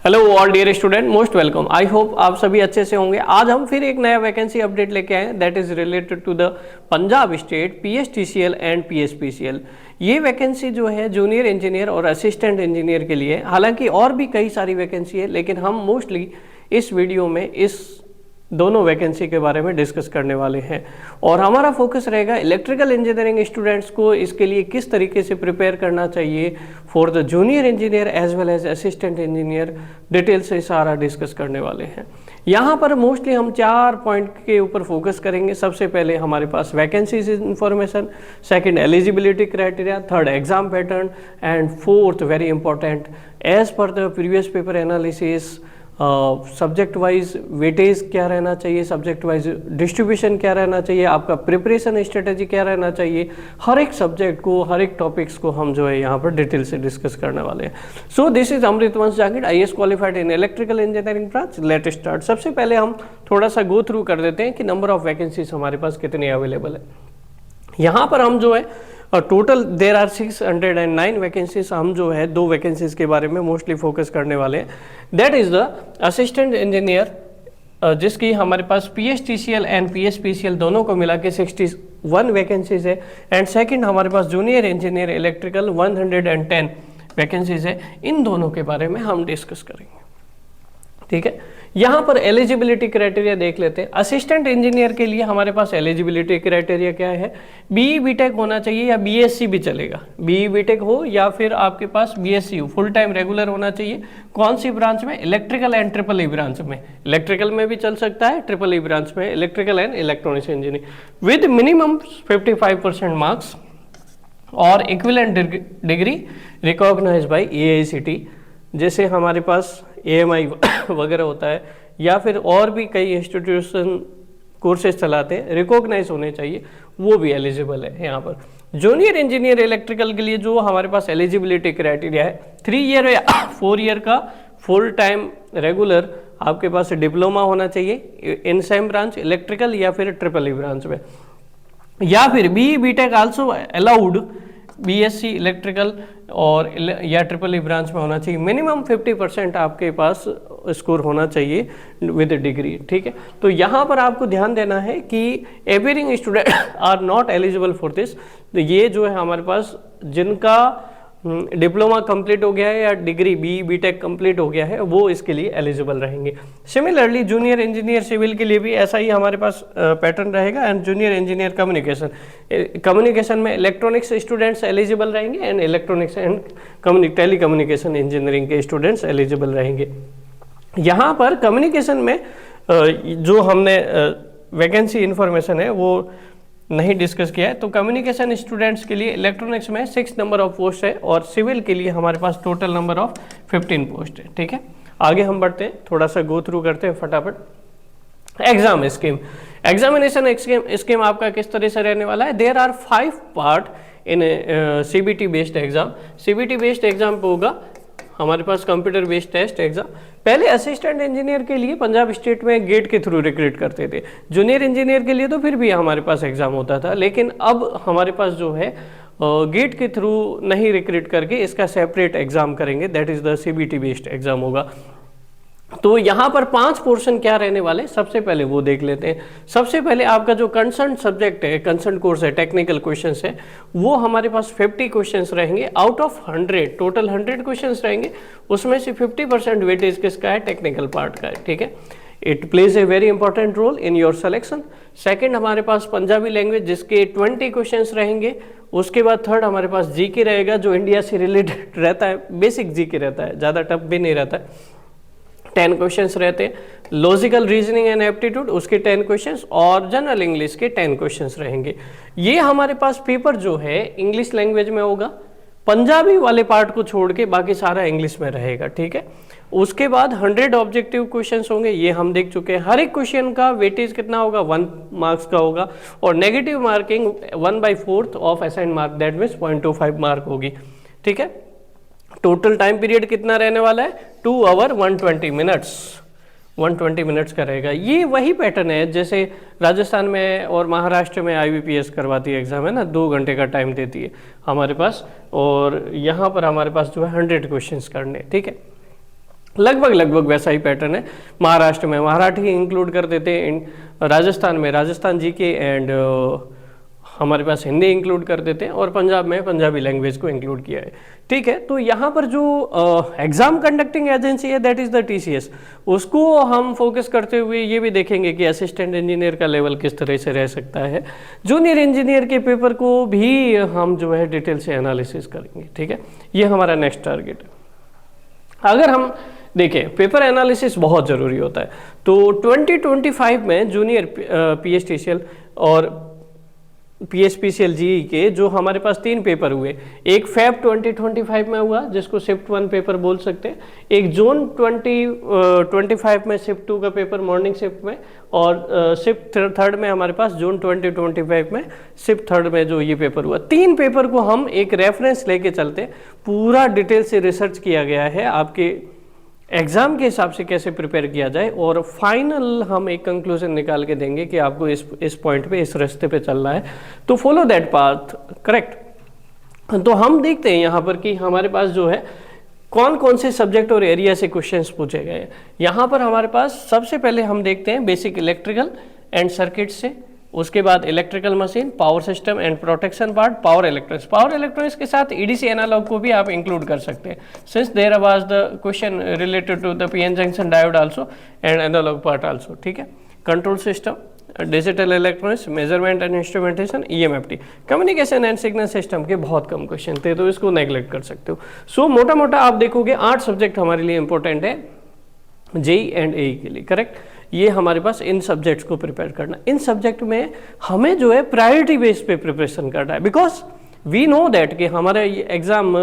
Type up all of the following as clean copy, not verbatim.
Hello all dear student, most welcome. I hope आप सभी अच्छे से होंगे। आज हम फिर एक नया वैकेंसी अपडेट लेके आए हैं that is related to the Punjab state PSTCL and PSPCL। ये वैकेंसी जो है जूनियर इंजीनियर और असिस्टेंट इंजीनियर के लिए, हालांकि और भी कई सारी वैकेंसी है, लेकिन हम मोस्टली इस वीडियो में इस दोनों वैकेंसी के बारे में डिस्कस करने वाले हैं और हमारा फोकस रहेगा इलेक्ट्रिकल इंजीनियरिंग स्टूडेंट्स को इसके लिए किस तरीके से प्रिपेयर करना चाहिए for the junior engineer as well as assistant engineer. Detail से सारा डिस्कस करने वाले हैं। यहाँ पर मोस्टली हम 4 पॉइंट के ऊपर फोकस करेंगे। सबसे पहले हमारे पास vacancies information, second eligibility criteria, third exam pattern and fourth very important as per the previous paper analysis subject wise weightage क्या रहना चाहिए, सब्जेक्ट वाइज डिस्ट्रीब्यूशन क्या रहना चाहिए, आपका प्रिपरेशन स्ट्रेटेजी क्या रहना चाहिए। हर एक सब्जेक्ट को, हर एक टॉपिक्स को हम जो है यहाँ पर डिटेल से डिस्कस करने वाले हैं। सो दिस इज अमृत वंश Zakir, IAS qualified in electrical engineering branch. Let start. सबसे पहले हम थोड़ा सा गो थ्रू कर देते हैं कि नंबर ऑफ वैकेंसीज हमारे पास कितनी अवेलेबल है। यहाँ पर हम जो है टोटल देर आर 609 वैकेंसीज। हम जो है 2 वैकेंसीज के बारे में मोस्टली फोकस करने वाले हैं। That is the assistant engineer जिसकी हमारे पास PSTCL एंड PSPCL दोनों को मिला के 61 वैकेंसीज है एंड सेकंड हमारे पास जूनियर इंजीनियर इलेक्ट्रिकल 110 वैकेंसीज है। इन दोनों के बारे में हम डिस्कस करेंगे, ठीक है। यहाँ पर एलिजिबिलिटी क्राइटेरिया देख लेते हैं। असिस्टेंट इंजीनियर के लिए हमारे पास एलिजिबिलिटी क्राइटेरिया क्या है? BE BTech होना चाहिए या BSc भी चलेगा। BE BTech हो या फिर आपके पास BSc हो, फुल टाइम रेगुलर होना चाहिए। कौन सी ब्रांच में? इलेक्ट्रिकल एंड EEE ब्रांच में। इलेक्ट्रिकल में भी चल सकता है, EEE ब्रांच में, electrical and electronics engineering with minimum 55% marks और equivalent degree recognised by AICTE। जैसे हमारे पास AMI वगैरह होता है या फिर और भी कई इंस्टीट्यूशन कोर्सेज चलाते हैं, रिकॉग्नाइज होने चाहिए, वो भी एलिजिबल है। यहाँ पर जूनियर इंजीनियर इलेक्ट्रिकल के लिए जो हमारे पास एलिजिबिलिटी क्राइटेरिया है 3 ईयर या 4 ईयर का फुल टाइम रेगुलर आपके पास डिप्लोमा होना चाहिए इन सेम ब्रांच इलेक्ट्रिकल या फिर EEE ब्रांच में, या फिर BE BTech also allowed BSc electrical और या EEE ब्रांच में होना चाहिए। मिनिमम 50% आपके पास स्कोर होना चाहिए विद डिग्री, ठीक है। तो यहाँ पर आपको ध्यान देना है कि एवरिंग student are not eligible for this. तो ये जो है हमारे पास जिनका डिप्लोमा कंप्लीट हो गया है या डिग्री BE BTech कंप्लीट हो गया है वो इसके लिए एलिजिबल रहेंगे। सिमिलरली जूनियर इंजीनियर सिविल के लिए भी ऐसा ही हमारे पास पैटर्न रहेगा एंड जूनियर इंजीनियर कम्युनिकेशन में इलेक्ट्रॉनिक्स स्टूडेंट्स एलिजिबल रहेंगे and electronics and telecommunication engineering के स्टूडेंट्स एलिजिबल रहेंगे। यहाँ पर कम्युनिकेशन में जो हमने वैकेंसी इंफॉर्मेशन है वो नहीं डिस्कस किया है। तो कम्युनिकेशन स्टूडेंट्स के लिए इलेक्ट्रॉनिक्स में 6 नंबर ऑफ पोस्ट है और सिविल के लिए हमारे पास टोटल नंबर ऑफ 15 पोस्ट है, ठीक है। आगे हम बढ़ते हैं, थोड़ा सा गो थ्रू करते हैं फटाफट। एग्जाम स्कीम, एग्जामिनेशन स्कीम आपका किस तरह से रहने वाला है? There are 5 part in CBT based exam. CBT based exam होगा हमारे पास कंप्यूटर बेस्ड टेस्ट एग्जाम। पहले असिस्टेंट इंजीनियर के लिए पंजाब स्टेट में गेट के थ्रू रिक्रूट करते थे। जूनियर इंजीनियर के लिए तो फिर भी हमारे पास एग्जाम होता था, लेकिन अब हमारे पास जो है गेट के थ्रू नहीं रिक्रूट करके इसका सेपरेट एग्जाम करेंगे, that is the CBT based exam होगा। तो यहाँ पर 5 पोर्शन क्या रहने वाले, सबसे पहले वो देख लेते हैं। सबसे पहले आपका जो कंसर्न सब्जेक्ट है, कंसर्न कोर्स है, टेक्निकल क्वेश्चंस है, वो हमारे पास 50 क्वेश्चंस रहेंगे आउट ऑफ 100। टोटल 100 क्वेश्चंस रहेंगे, उसमें से 50% वेटेज किसका है? टेक्निकल पार्ट का है, ठीक है। It plays a very important role in your selection. Second हमारे पास पंजाबी लैंग्वेज जिसके 20 क्वेश्चंस रहेंगे। उसके बाद थर्ड हमारे पास GK रहेगा जो इंडिया से रिलेटेड रहता है, बेसिक GK रहता है, ज़्यादा टफ भी नहीं रहता है। 10 क्वेश्चंस रहते हैं। लॉजिकल रीजनिंग एंड एप्टीट्यूड उसके 10 क्वेश्चंस और जनरल इंग्लिश के 10 क्वेश्चंस रहेंगे। ये हमारे पास पेपर जो है इंग्लिश लैंग्वेज में होगा, पंजाबी वाले पार्ट को छोड़ के बाकी सारा इंग्लिश में रहेगा, ठीक है। उसके बाद 100 ऑब्जेक्टिव क्वेश्चंस होंगे, ये हम देख चुके हैं। हर एक क्वेश्चन का वेटेज कितना होगा? 1 मार्क्स का होगा और negative marking 1/4 of assigned mark, that means 0.25 mark होगी, ठीक है। टोटल टाइम पीरियड कितना रहने वाला है? 2 आवर 120 मिनट्स 120 मिनट्स का रहेगा। ये वही पैटर्न है जैसे राजस्थान में और महाराष्ट्र में IBPS करवाती है एग्जाम, है ना, 2 घंटे का टाइम देती है हमारे पास, और यहाँ पर हमारे पास जो है 100 क्वेश्चंस करने, ठीक है। लगभग वैसा ही पैटर्न है। महाराष्ट्र में मराठी इंक्लूड कर देते हैं, राजस्थान में राजस्थान जीके एंड हमारे पास हिंदी इंक्लूड कर देते हैं, और पंजाब में पंजाबी लैंग्वेज को इंक्लूड किया है। ठीक है, तो यहाँ पर जो एग्जाम कंडक्टिंग एजेंसी है दैट इज़ द टीसीएस, उसको हम फोकस करते हुए ये भी देखेंगे कि असिस्टेंट इंजीनियर का लेवल किस तरह से रह सकता है। जूनियर इंजीनियर के पेपर को भी हम जो है डिटेल से एनालिसिस करेंगे। ठीक है, ये हमारा नेक्स्ट टारगेट है। अगर हम देखें, पेपर एनालिसिस बहुत ज़रूरी होता है। तो 2025 में जूनियर पीएचटीसीएल और पीएचपीसीएल जीई के जो हमारे पास 3 पेपर हुए, एक फेब 2025 में हुआ जिसको शिफ्ट 1 पेपर बोल सकते हैं, एक जून 2025 में शिफ्ट 2 का पेपर मॉर्निंग शिफ्ट में, और शिफ्ट 3 में हमारे पास जून 2025 में शिफ्ट 3 में जो ये पेपर हुआ। 3 पेपर को हम एक रेफरेंस लेके चलते, पूरा डिटेल से रिसर्च किया गया है आपके एग्जाम के हिसाब से कैसे प्रिपेयर किया जाए, और फाइनल हम एक कंक्लूजन निकाल के देंगे कि आपको इस पॉइंट पे, इस रास्ते पे चलना है, तो फॉलो दैट पाथ, करेक्ट। तो हम देखते हैं यहाँ पर कि हमारे पास जो है कौन कौन से सब्जेक्ट और एरिया से क्वेश्चंस पूछे गए हैं। यहाँ पर हमारे पास सबसे पहले हम देखते हैं बेसिक इलेक्ट्रिकल एंड सर्किट से, उसके बाद electrical machine, power system and protection part, power electronics. Power electronics के साथ ईडीसी एनालॉग को भी आप इंक्लूड कर सकते हैं, since there was the question related to the PN junction diode also and analog part also. ठीक है, control system, digital electronics, measurement and instrumentation, EMFT, communication and signal system के बहुत कम क्वेश्चन थे, तो इसको नेग्लेक्ट कर सकते हो। सो मोटा मोटा आप देखोगे 8 सब्जेक्ट हमारे लिए इंपॉर्टेंट है जेई एंड एई के लिए, करेक्ट। ये हमारे पास इन सब्जेक्ट्स को प्रिपेयर करना, इन सब्जेक्ट में हमें जो है प्रायोरिटी बेस पे प्रिपरेशन करना है, बिकॉज वी नो दैट कि हमारा exam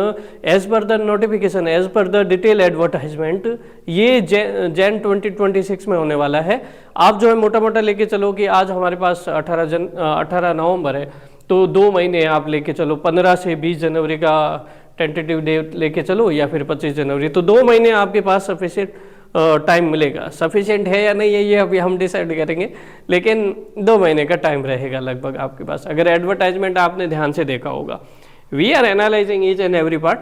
as per the notification, as per the detail advertisement, ये जैन 2026 में होने वाला है। आप जो है मोटा मोटा लेके चलो कि आज हमारे पास 18 नवंबर है, तो 2 महीने आप लेके चलो, 15 से 20 जनवरी का टेंटेटिव डेट लेके चलो, या फिर 25 जनवरी, तो 2 महीने आपके पास सफिशिएंट टाइम मिलेगा। सफिशिएंट है या नहीं है ये अभी हम डिसाइड करेंगे, लेकिन 2 महीने का टाइम रहेगा लगभग आपके पास, अगर एडवर्टाइजमेंट आपने ध्यान से देखा होगा। We are analysing each and every part.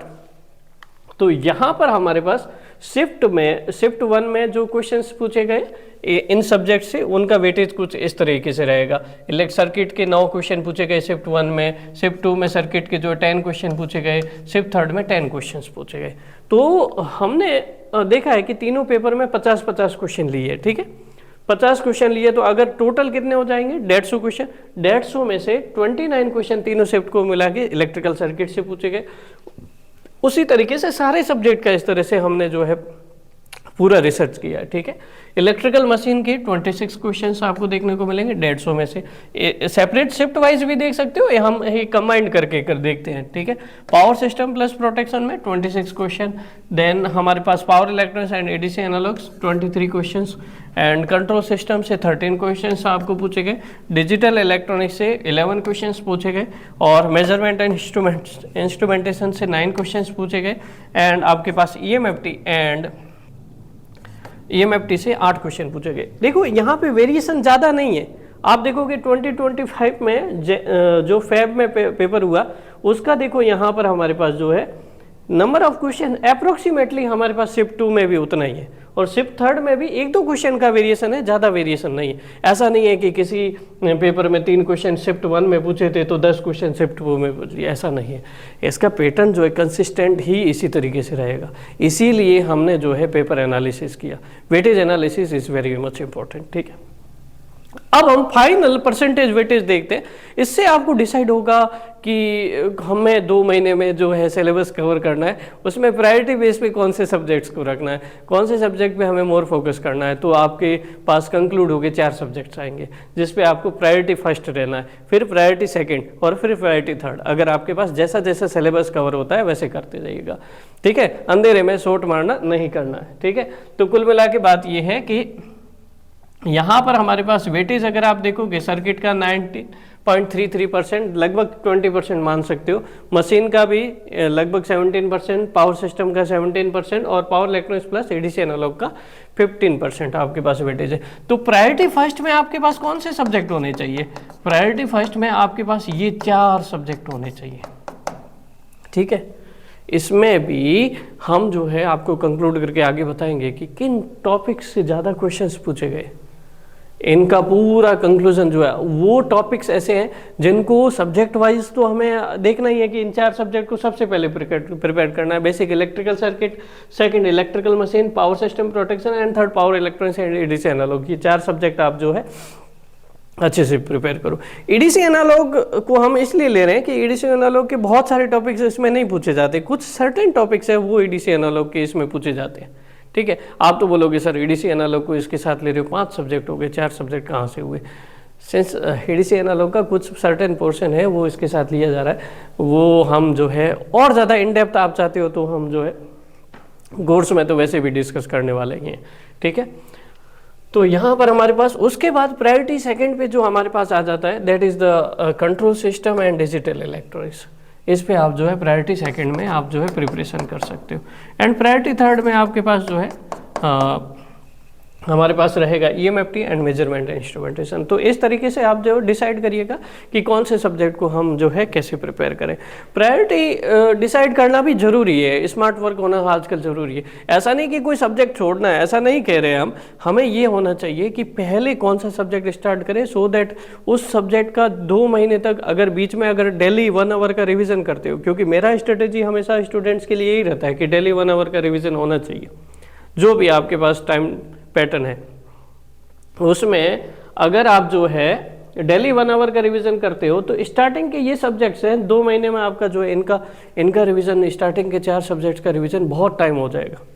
तो यहाँ पर हमारे पास शिफ्ट 1 में जो क्वेश्चंस पूछे गए इन सब्जेक्ट से, उनका वेटेज कुछ इस तरीके से रहेगा। इलेक्ट सर्किट के 9 क्वेश्चन पूछे गए शिफ्ट 1 में, शिफ्ट 2 में सर्किट के जो 10 क्वेश्चन पूछे गए, शिफ्ट 3 में 10 क्वेश्चन पूछे गए। तो हमने देखा है कि तीनों पेपर में 50-50 क्वेश्चन लिए, ठीक है, 50 क्वेश्चन लिए, तो अगर टोटल कितने हो जाएंगे 150 क्वेश्चन। 150 में से 29 क्वेश्चन तीनों शिफ्ट को मिला के इलेक्ट्रिकल सर्किट से पूछे गए। उसी तरीके से सारे सब्जेक्ट का इस तरह से हमने जो है पूरा रिसर्च किया है, ठीक है। इलेक्ट्रिकल मशीन के 26 क्वेश्चंस आपको देखने को मिलेंगे 150 में से। सेपरेट शिफ्ट वाइज भी देख सकते हो, या हम ये कंबाइंड करके देखते हैं, ठीक है। पावर सिस्टम प्लस प्रोटेक्शन में 26 क्वेश्चन, देन हमारे पास power electronics and ADC analogs 23 questions, and control system से 13 क्वेश्चंस आपको पूछे गए, डिजिटल इलेक्ट्रॉनिक्स से 11 क्वेश्चंस पूछे गए, और मेजरमेंट एंड इंस्ट्रूमेंटेशन से 9 क्वेश्चंस पूछे गए, एंड आपके पास ईएमएफटी से 8 क्वेश्चन पूछे गए। देखो यहाँ पे वेरिएशन ज़्यादा नहीं है। आप देखोगे 2025 में जो फेब में पेपर हुआ उसका देखो, यहाँ पर हमारे पास जो है नंबर ऑफ क्वेश्चन अप्रोक्सीमेटली हमारे पास शिफ्ट 2 में भी उतना ही है, और शिफ्ट 3 में भी 1-2 क्वेश्चन का वेरिएशन है, ज़्यादा वेरिएशन नहीं है। ऐसा नहीं है कि किसी पेपर में 3 क्वेश्चन शिफ्ट 1 में पूछे थे तो 10 क्वेश्चन शिफ्ट 2 में पूछे, ऐसा नहीं है। इसका पैटर्न जो है कंसिस्टेंट ही इसी तरीके से रहेगा, इसीलिए हमने जो है पेपर एनालिसिस किया। Weightage analysis is very much important, ठीक है। अब हम फाइनल परसेंटेज वेटेज देखते हैं। इससे आपको डिसाइड होगा कि हमें 2 महीने में जो है सिलेबस कवर करना है, उसमें प्रायोरिटी बेस पे कौन से सब्जेक्ट्स को रखना है, कौन से सब्जेक्ट पे हमें मोर फोकस करना है। तो आपके पास कंक्लूड हो गए 4 सब्जेक्ट्स आएंगे जिस पे आपको प्रायोरिटी फर्स्ट रहना है, फिर प्रायोरिटी सेकंड, और फिर प्रायोरिटी थर्ड। अगर आपके पास जैसा जैसा सिलेबस कवर होता है वैसे करते जाइएगा, ठीक है। अंधेरे में शॉट मारना नहीं करना है, ठीक है। तो कुल मिला के बात ये है कि यहाँ पर हमारे पास वेटेज अगर आप देखोगे, सर्किट का 19.33%, लगभग 20% मान सकते हो, मशीन का भी लगभग 17%, पावर सिस्टम का 17%, और power electronics plus ADC analog का 15% आपके पास वेटेज है। तो प्रायोरिटी फर्स्ट में आपके पास कौन से सब्जेक्ट होने चाहिए? प्रायोरिटी फर्स्ट में आपके पास ये 4 सब्जेक्ट होने चाहिए, ठीक है। इसमें भी हम जो है आपको कंक्लूड करके आगे बताएंगे कि किन टॉपिक्स से ज़्यादा क्वेश्चंस पूछे गए। इनका पूरा कंक्लूजन जो है वो टॉपिक्स ऐसे हैं जिनको सब्जेक्ट वाइज तो हमें देखना ही है कि इन 4 सब्जेक्ट को सबसे पहले प्रिपेयर करना है। Basic electrical circuit, second electrical machine, power system protection and third power electronics and ADC analog. ये 4 सब्जेक्ट आप जो है अच्छे से प्रिपेयर करो। ईडीसी एनालॉग को हम इसलिए ले रहे हैं कि ईडीसी एनालॉग के बहुत सारे टॉपिक्स इसमें नहीं पूछे जाते, कुछ सर्टेन टॉपिक्स है वो ईडीसी एनालॉग के इसमें पूछे जाते हैं। ठीक है, आप तो बोलोगे सर ईडीसी एनालॉग को इसके साथ ले रहे हो, 5 सब्जेक्ट हो गए, 4 सब्जेक्ट कहाँ से हुए? सिंस ईडीसी एनालॉग का कुछ सर्टेन पोर्शन है वो इसके साथ लिया जा रहा है, वो हम जो है और ज़्यादा इन डेप्थ आप चाहते हो तो हम जो है कोर्स में तो वैसे भी डिस्कस करने वाले ही हैं। ठीक है, तो यहाँ पर हमारे पास उसके बाद प्रायोरिटी सेकंड पे जो हमारे पास आ जाता है that is the control system and digital electronics. इस पे आप जो है प्रायोरिटी सेकंड में आप जो है प्रिपरेशन कर सकते हो। एंड प्रायोरिटी थर्ड में आपके पास जो है हमारे पास रहेगा ईएमएफटी एंड मेजरमेंट इंस्ट्रूमेंटेशन। तो इस तरीके से आप जो डिसाइड करिएगा कि कौन से सब्जेक्ट को हम जो है कैसे प्रिपेयर करें। प्रायोरिटी डिसाइड करना भी जरूरी है, स्मार्ट वर्क होना आजकल जरूरी है। ऐसा नहीं कि कोई सब्जेक्ट छोड़ना है, ऐसा नहीं कह रहे हम। हमें ये होना चाहिए कि पहले कौन सा सब्जेक्ट स्टार्ट करें सो दैट उस सब्जेक्ट का 2 महीने तक अगर बीच में अगर डेली 1 आवर का रिविजन करते हो, क्योंकि मेरा स्ट्रेटेजी हमेशा स्टूडेंट्स के लिए यही रहता है कि डेली 1 आवर का रिविजन होना चाहिए। जो भी आपके पास टाइम पैटर्न है उसमें अगर आप जो है डेली 1 आवर का रिवीजन करते हो तो स्टार्टिंग के ये सब्जेक्ट्स हैं 2 महीने में आपका जो है इनका रिवीजन, स्टार्टिंग के 4 सब्जेक्ट्स का रिवीजन बहुत टाइम हो जाएगा।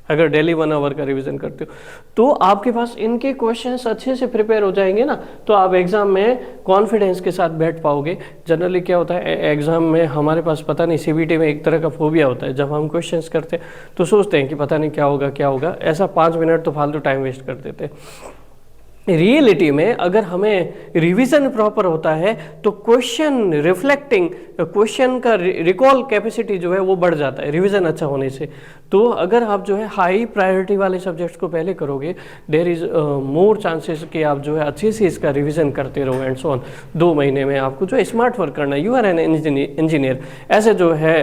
अगर डेली 1 आवर का रिवीजन करते हो तो आपके पास इनके क्वेश्चंस अच्छे से प्रिपेयर हो जाएंगे ना, तो आप एग्जाम में कॉन्फिडेंस के साथ बैठ पाओगे। जनरली क्या होता है एग्जाम में हमारे पास पता नहीं सीबीटी में एक तरह का फोबिया होता है, जब हम क्वेश्चंस करते हैं तो सोचते हैं कि पता नहीं क्या होगा, ऐसा 5 मिनट तो फालतू टाइम वेस्ट कर देते हैं। रियलिटी में अगर हमें रिवीजन प्रॉपर होता है तो क्वेश्चन रिफ्लेक्टिंग, क्वेश्चन का रिकॉल कैपेसिटी जो है वो बढ़ जाता है रिवीजन अच्छा होने से। तो अगर आप जो है हाई प्रायोरिटी वाले सब्जेक्ट्स को पहले करोगे देयर इज़ मोर चांसेस कि आप जो है अच्छे से इसका रिवीजन करते रहो एंड सो ऑन। 2 महीने में आपको जो है स्मार्ट वर्क करना है। यू आर एन इंजीनियर, ऐसे जो है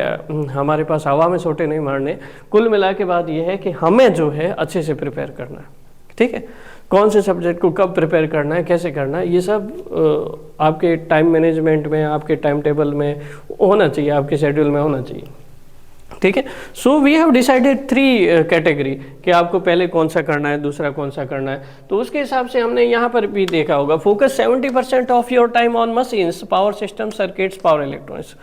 हमारे पास हवा में सोटे नहीं मारने। कुल मिला के बाद ये है कि हमें जो है अच्छे से प्रिपेयर करना है। ठीक है, कौन से सब्जेक्ट को कब प्रिपेयर करना है, कैसे करना है, ये सब आपके टाइम मैनेजमेंट में, आपके टाइम टेबल में होना चाहिए, आपके शेड्यूल में होना चाहिए। ठीक है, so we have decided 3 category कि आपको पहले कौन सा करना है, दूसरा कौन सा करना है। तो उसके हिसाब से हमने यहाँ पर भी देखा होगा focus 70% of your time on machines, power system, circuits, power electronics,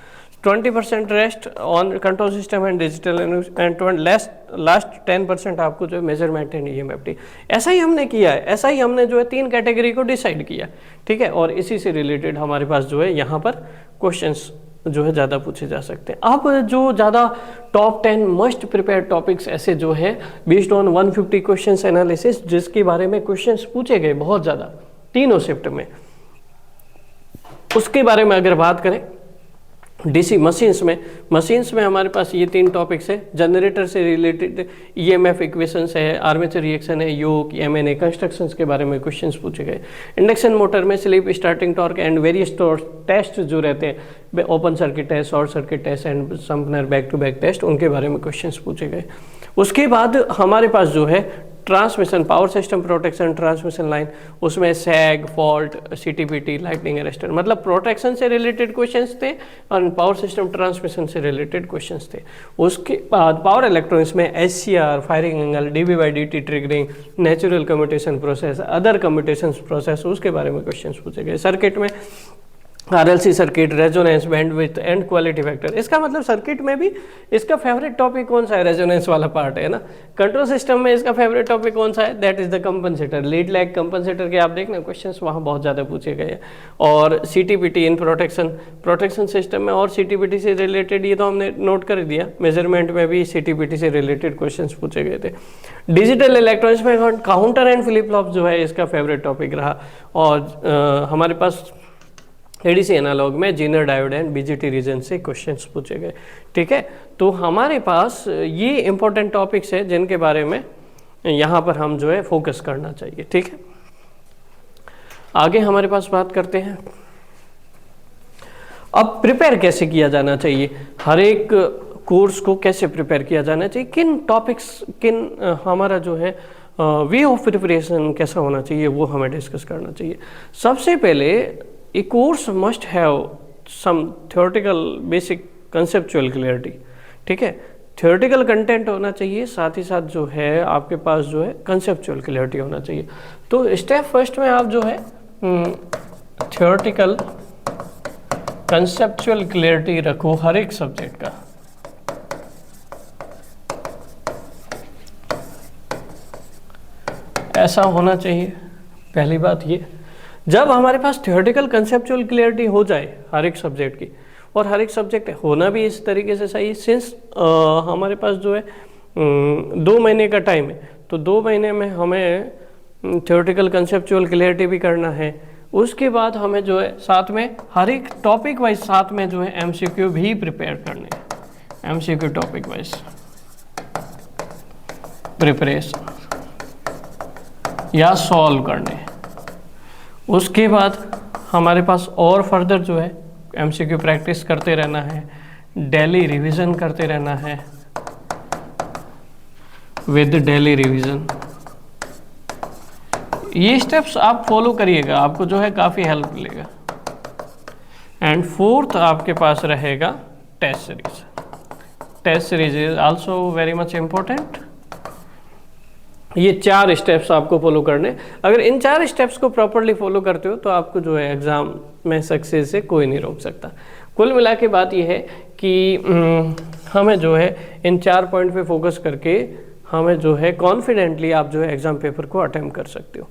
20% rest on control system and digital and last 10% आपको जो है मेजरमेंट एंड ईएमएफटी। ऐसा ही हमने किया है, ऐसा ही हमने जो है 3 कैटेगरी को डिसाइड किया। ठीक है, और इसी से रिलेटेड हमारे पास जो है यहाँ पर क्वेश्चंस जो है ज़्यादा पूछे जा सकते हैं। अब जो ज़्यादा टॉप 10 मस्ट प्रिपेयर टॉपिक्स ऐसे जो है बेस्ड ऑन 150 क्वेश्चंस एनालिसिस, जिसके बारे में क्वेश्चंस पूछे गए बहुत ज़्यादा तीनों शिफ्ट में, उसके बारे में अगर बात करें डीसी मशीन्स में हमारे पास ये 3 टॉपिक्स है। जनरेटर से रिलेटेड ईएमएफ इक्वेशंस है, आर्मेचर रिएक्शन है, योक, एमएनए, कंस्ट्रक्शंस के बारे में क्वेश्चंस पूछे गए। इंडक्शन मोटर में slip, starting torque and various test जो रहते हैं, open circuit test, short circuit test and Sumpner back to back test, उनके बारे में क्वेश्चंस पूछे गए। उसके बाद हमारे पास जो है transmission, power system protection, transmission line, उसमें sag, fault, CT PT, lightning arrester, मतलब प्रोटेक्शन से रिलेटेड क्वेश्चंस थे और पावर सिस्टम ट्रांसमिशन से रिलेटेड क्वेश्चंस थे। उसके बाद पावर इलेक्ट्रॉनिक्स में HCR, firing angle, dv dt triggering, natural commutation process, other commutation process, उसके बारे में क्वेश्चंस पूछे गए। सर्किट में RLC circuit, resonance, bandwidth and quality factor. इसका मतलब सर्किट में भी इसका फेवरेट टॉपिक कौन सा है, रेजोनेंस वाला पार्ट है ना। कंट्रोल सिस्टम में इसका फेवरेट टॉपिक कौन सा है, that is the compensator, lead lag compensator के आप देखना क्वेश्चंस वहाँ बहुत ज़्यादा पूछे गए हैं। और सीटीपीटी इन प्रोटेक्शन सिस्टम में, और सीटीपीटी से रिलेटेड ये तो हमने नोट कर दिया, मेजरमेंट में भी सीटीपीटी से रिलेटेड क्वेश्चन पूछे गए थे। डिजिटल इलेक्ट्रॉनिक्स में काउंटर एंड फ्लिप फ्लॉप जो है इसका फेवरेट टॉपिक रहा। और हमारे पास एडीसी एनालॉग में zener diode and BJT region से क्वेश्चंस पूछे गए। ठीक है, तो हमारे पास ये इंपॉर्टेंट टॉपिक्स है जिनके बारे में यहाँ पर हम जो है फोकस करना चाहिए। ठीक है, आगे हमारे पास बात करते हैं अब प्रिपेयर कैसे किया जाना चाहिए। हर एक कोर्स को कैसे प्रिपेयर किया जाना चाहिए, किन टॉपिक्स, हमारा जो है वे ऑफ प्रिपरेशन कैसा होना चाहिए, वो हमें डिस्कस करना चाहिए। सबसे पहले a course must have some theoretical basic conceptual clarity, ठीक है। थ्योरेटिकल कंटेंट होना चाहिए, साथ ही साथ जो है आपके पास जो है कंसेप्चुअल क्लियरिटी होना चाहिए। तो स्टेप फर्स्ट में आप जो है थ्योरेटिकल कंसेप्चुअल क्लियरिटी रखो हर एक सब्जेक्ट का। ऐसा होना चाहिए, पहली बात ये। जब हमारे पास थ्योरेटिकल कंसेप्चुअल क्लियरिटी हो जाए हर एक सब्जेक्ट की, और हर एक सब्जेक्ट होना भी इस तरीके से सही, सिंस हमारे पास जो है 2 महीने का टाइम है, तो 2 महीने में हमें थ्योरेटिकल कंसेप्चुअल क्लियरिटी भी करना है। उसके बाद हमें जो है साथ में हर एक टॉपिक वाइज साथ में जो है एमसीक्यू भी प्रिपेयर करने हैं, एमसीक्यू टॉपिक वाइज प्रिपरेशन या सॉल्व करने। उसके बाद हमारे पास और फर्दर जो है एमसीक्यू प्रैक्टिस करते रहना है, डेली रिवीजन करते रहना है विद डेली रिवीजन। ये स्टेप्स आप फॉलो करिएगा, आपको जो है काफ़ी हेल्प मिलेगा। एंड फोर्थ आपके पास रहेगा test series. Test series is also very much important. ये 4 स्टेप्स आपको फॉलो करने, अगर इन 4 स्टेप्स को प्रॉपरली फॉलो करते हो तो आपको जो है एग्ज़ाम में सक्सेस से कोई नहीं रोक सकता। कुल मिला के बात ये है कि हमें जो है इन 4 पॉइंट पे फोकस करके हमें जो है कॉन्फिडेंटली आप जो है एग्ज़ाम पेपर को अटेम्प्ट कर सकते हो।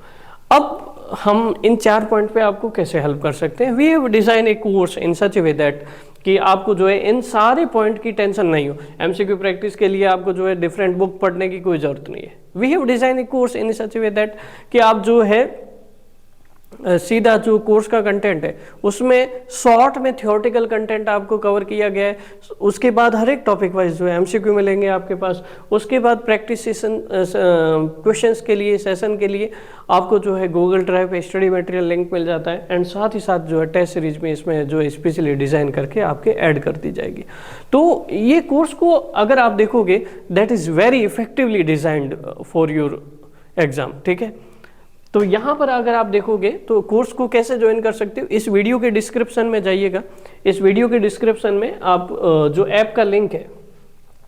अब हम इन 4 पॉइंट पे आपको कैसे हेल्प कर सकते हैं। We have design a course in such a way that कि आपको जो है इन सारे पॉइंट की टेंशन नहीं हो। एमसीक्यू प्रैक्टिस के लिए आपको जो है डिफरेंट बुक पढ़ने की कोई ज़रूरत नहीं है। We have design a course in such a way that कि आप जो है सीधा जो कोर्स का कंटेंट है उसमें शॉर्ट में थ्योरेटिकल कंटेंट आपको कवर किया गया है। उसके बाद हर एक टॉपिक वाइज जो है एमसीक्यू मिलेंगे आपके पास। उसके बाद प्रैक्टिस सेशन क्वेश्चंस के लिए, सेशन के लिए आपको जो है गूगल ड्राइव पे स्टडी मटेरियल लिंक मिल जाता है। एंड साथ ही साथ जो है टेस्ट सीरीज में इसमें जो है स्पेशली डिज़ाइन करके आपके ऐड कर दी जाएगी। तो ये कोर्स को अगर आप देखोगे that is very effectively designed for your exam, ठीक है। तो यहाँ पर अगर आप देखोगे तो कोर्स को कैसे ज्वाइन कर सकते हो, इस वीडियो के डिस्क्रिप्शन में जाइएगा। इस वीडियो के डिस्क्रिप्शन में आप जो ऐप का लिंक है,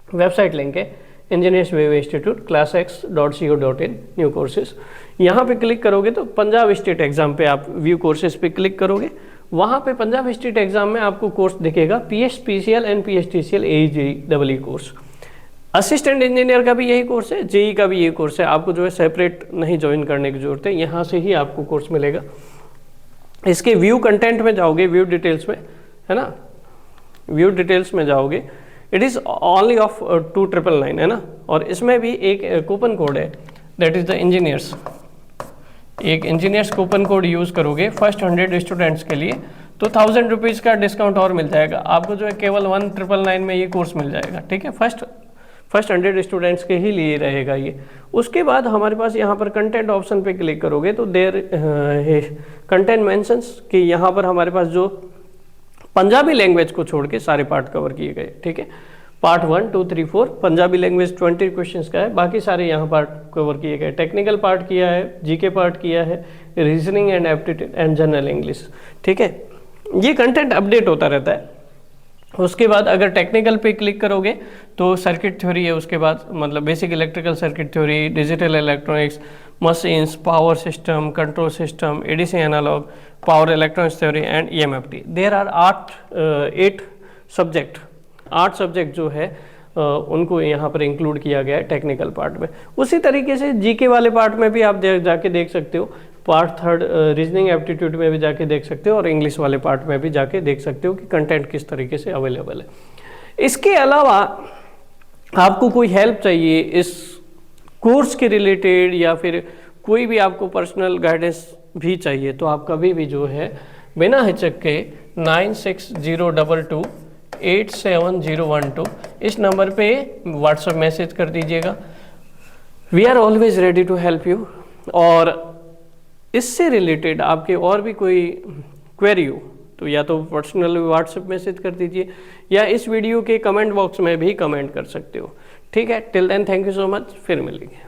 वेबसाइट लिंक है engineers wave institute classx.co.in new courses, यहाँ पे क्लिक करोगे तो पंजाब स्टेट एग्जाम पे आप व्यू कोर्सेज पे क्लिक करोगे। वहाँ पे पंजाब स्टेट एग्जाम में आपको कोर्स दिखेगा PSPCL and PSTCL AEE course. Assistant engineer का भी यही कोर्स है, जेई का भी यही कोर्स है। आपको जो है सेपरेट नहीं ज्वाइन करने की जरूरत है, यहाँ से ही आपको कोर्स मिलेगा। इसके व्यू कंटेंट में जाओगे, व्यू डिटेल्स में, है ना, व्यू डिटेल्स में जाओगे, इट इज़ ओनली ऑफ 2999, है ना। और इसमें भी एक कूपन कोड है, दैट इज़ द इंजीनियर्स। एक इंजीनियर्स कूपन कोड यूज़ करोगे फर्स्ट 100 स्टूडेंट्स के लिए तो 1000 रुपीज़ का डिस्काउंट और मिल जाएगा आपको, जो है केवल 1999 में ये कोर्स मिल जाएगा, ठीक है। फर्स्ट 100 स्टूडेंट्स के ही लिए रहेगा ये। उसके बाद हमारे पास यहाँ पर कंटेंट ऑप्शन पे क्लिक करोगे तो देर कंटेंट मेंशंस कि यहाँ पर हमारे पास जो पंजाबी लैंग्वेज को छोड़ के सारे पार्ट कवर किए गए, ठीक है। पार्ट 1, 2, 3, 4 पंजाबी लैंग्वेज 20 क्वेश्चंस का है, बाकी सारे यहाँ पार्ट कवर किए गए। टेक्निकल पार्ट किया है, जीके पार्ट किया है, reasoning and aptitude and general English, ठीक है। ये कंटेंट अपडेट होता रहता है। उसके बाद अगर टेक्निकल पे क्लिक करोगे तो सर्किट थ्योरी है, उसके बाद मतलब basic electrical circuit theory, digital electronics, machines, power system, control system, ADC analog, power electronics theory and EMFT. There are 8 subject, 8 subject जो है उनको यहाँ पर इंक्लूड किया गया है टेक्निकल पार्ट में। उसी तरीके से जीके वाले पार्ट में भी आप जाके देख सकते हो, पार्ट 3 रीजनिंग एप्टीट्यूड में भी जाके देख सकते हो, और इंग्लिश वाले पार्ट में भी जाके देख सकते हो कि कंटेंट किस तरीके से अवेलेबल है। इसके अलावा आपको कोई हेल्प चाहिए इस कोर्स के रिलेटेड या फिर कोई भी आपको पर्सनल गाइडेंस भी चाहिए तो आप कभी भी जो है बिना हिचक के 9602287012 इस नंबर पे व्हाट्सएप मैसेज कर दीजिएगा। We are always ready to help you. और इससे रिलेटेड आपके और भी कोई क्वेरी हो तो तो या तो पर्सनल व्हाट्सएप मैसेज कर दीजिए या इस वीडियो के कमेंट बॉक्स में भी कमेंट कर सकते हो। ठीक है, till then thank you so much, फिर मिलेंगे।